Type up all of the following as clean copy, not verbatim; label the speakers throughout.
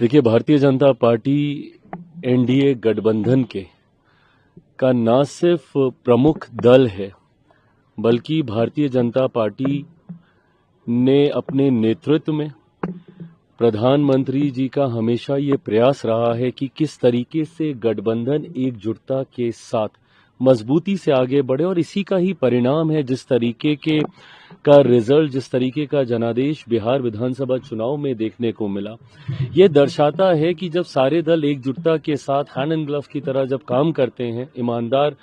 Speaker 1: देखिए, Bharatiya Janata party NDA गठबंधन का न सिर्फ प्रमुख दल है, बल्कि भारतीय जनता पार्टी ने अपने नेतृत्व में प्रधानमंत्री जी का हमेशा ये प्रयास रहा है कि किस तरीके से गठबंधन एकजुटता के साथ मजबूती से आगे बढ़े, और इसी का ही परिणाम है जिस तरीके का रिजल्ट, जिस तरीके का जनादेश बिहार विधानसभा चुनाव में देखने को मिला। ये दर्शाता है कि जब सारे दल एकजुटता के साथ हैंड एंड ग्लव की तरह जब काम करते हैं, ईमानदार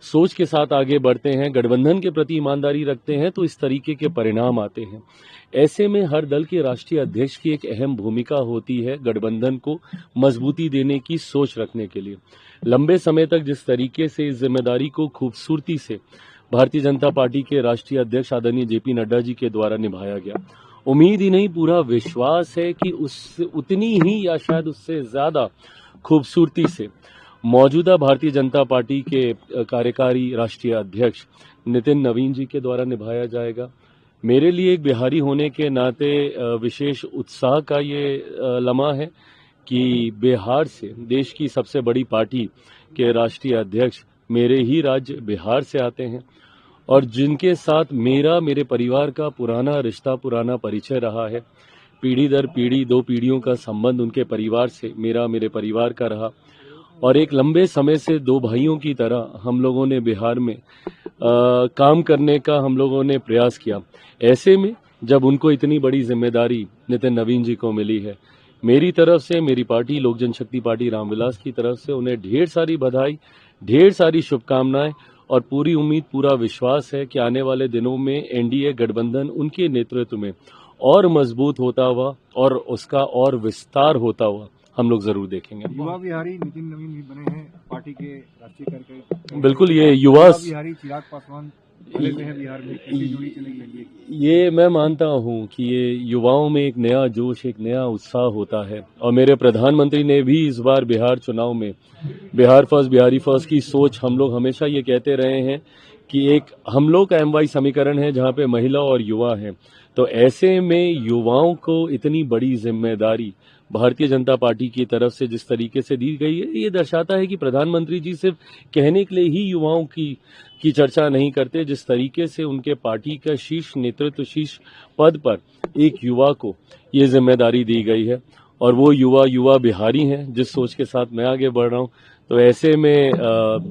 Speaker 1: सोच के साथ आगे बढ़ते हैं, गठबंधन के प्रति ईमानदारी रखते हैं, तो इस तरीके के परिणाम आते हैं। ऐसे में हर दल के राष्ट्रीय अध्यक्ष की एक अहम भूमिका होती है गठबंधन को मजबूती देने की सोच रखने के लिए। लंबे समय तक जिस तरीके से इस जिम्मेदारी को खूबसूरती से भारतीय जनता पार्टी के राष्ट्रीय अध्यक्ष आदरणीय जेपी नड्डा जी के द्वारा निभाया गया, उम्मीद ही नहीं पूरा विश्वास है कि उतनी ही या शायद उससे ज्यादा खूबसूरती से मौजूदा भारतीय जनता पार्टी के कार्यकारी राष्ट्रीय अध्यक्ष नितिन नवीन जी के द्वारा निभाया जाएगा। मेरे लिए एक बिहारी होने के नाते विशेष उत्साह का ये लम्हा है कि बिहार से देश की सबसे बड़ी पार्टी के राष्ट्रीय अध्यक्ष मेरे ही राज्य बिहार से आते हैं, और जिनके साथ मेरे परिवार का पुराना रिश्ता, पुराना परिचय रहा है। पीढ़ी दर पीढ़ी 2 पीढ़ियों का संबंध उनके परिवार से मेरे परिवार का रहा, और एक लंबे समय से 2 भाइयों की तरह हम लोगों ने बिहार में काम करने का हम लोगों ने प्रयास किया। ऐसे में जब उनको इतनी बड़ी जिम्मेदारी नितिन नवीन जी को मिली है, मेरी तरफ से, मेरी पार्टी लोक जनशक्ति पार्टी रामविलास की तरफ से उन्हें ढेर सारी बधाई, ढेर सारी शुभकामनाएं, और पूरी उम्मीद, पूरा विश्वास है कि आने वाले दिनों में एनडीए गठबंधन उनके नेतृत्व में और मजबूत होता हुआ और उसका और विस्तार होता हुआ हम लोग जरूर देखेंगे।
Speaker 2: युवा विहारी नितिन नवीन भी बने हैं पार्टी के राष्ट्रीय कार्यकारी।
Speaker 1: बिल्कुल, ये युवा
Speaker 2: विहारी चिराग पासवान में बिहार में कैसी जोड़ी चलेगी?
Speaker 1: ये मैं मानता हूं कि ये युवाओं में एक नया जोश, एक नया उत्साह होता है, और मेरे प्रधानमंत्री ने भी इस बार बिहार चुनाव में बिहार फर्स्ट, बिहारी फर्स्ट की सोच, हम लोग हमेशा ये कहते रहे हैं कि एक हम लोग का MY समीकरण है जहां पे महिला और युवा हैं। तो ऐसे में युवाओं को इतनी बड़ी जिम्मेदारी भारतीय जनता पार्टी की तरफ से जिस तरीके से दी गई है, ये दर्शाता है कि प्रधानमंत्री जी सिर्फ कहने के लिए ही युवाओं की चर्चा नहीं करते। जिस तरीके से उनके पार्टी का शीर्ष नेतृत्व, शीर्ष पद पर एक युवा को ये जिम्मेदारी दी गई है, और वो युवा बिहारी हैं जिस सोच के साथ मैं आगे बढ़ रहा हूं। तो ऐसे में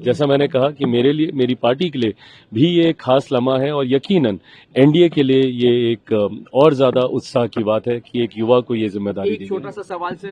Speaker 1: जैसा मैंने कहा कि मेरे लिए, मेरी पार्टी के लिए भी ये एक खास लम्हा है, और यकीनन एनडीए के लिए ये एक और ज्यादा उत्साह की बात है कि एक युवा को ये जिम्मेदारी दी गई है।
Speaker 3: छोटा सा सवाल से